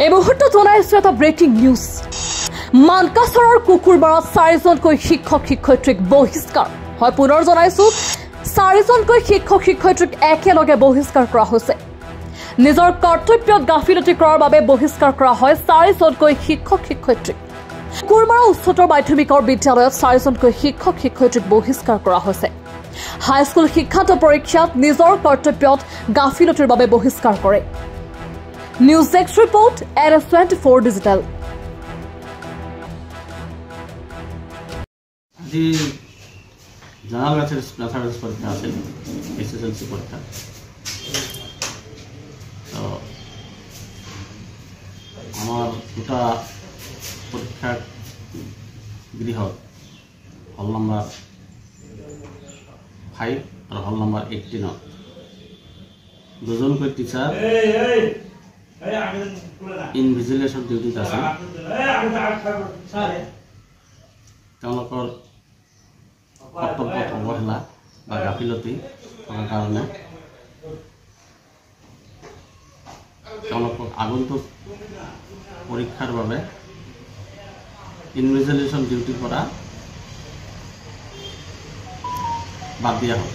এই মুহূৰ্তত জনাইছো এটা ব্ৰেকিং নিউজ। মানকাছৰৰ কুকুৰবাৰত 4জনকৈ শিক্ষক শিক্ষয়িত্ৰীক বহিষ্কাৰ হয়। পুনৰ জনাইছো 4জনকৈ শিক্ষক শিক্ষয়িত্ৰীক একেলগে বহিষ্কাৰ কৰা হৈছে। নিজৰ কৰ্তব্যত গাফিলতি কৰাৰ বাবে বহিষ্কাৰ কৰা হয় 4জনকৈ শিক্ষক শিক্ষয়িত্ৰীক। কুকুৰবাৰা উচ্চতৰ মাধ্যমিকৰ বিদ্যালয়ত 4জনকৈ শিক্ষক শিক্ষয়িত্ৰীক বহিষ্কাৰ কৰা হৈছে। হাইস্কুল শিক্ষান্ত পৰীক্ষাত নিজৰ কৰ্তব্যত গাফিলতিৰ বাবে বহিষ্কাৰ কৰে। News desk report NS24 digital. আজি জনাল সাৰ্ভিস পৰীক্ষা আছিল, SSLC পৰীক্ষা। তো আমাৰ দুটা পৰীক্ষাৰ গৃহত হল নম্বৰ 5 আৰু হল নম্বৰ 18 দুজনকৈ টিচাৰ ইনভিজিলেশ্যন ডিউটিত আছিল। তেওঁলোকৰ কৰ্তব্যত অৱহেলা বা গাফিলতি থকাৰ কাৰণে তেওঁলোকক আগন্তুক পৰীক্ষাৰ বাবে ইনভিজিলেশ্যন ডিউটিৰ পৰা বাদ দিয়া হ'ল।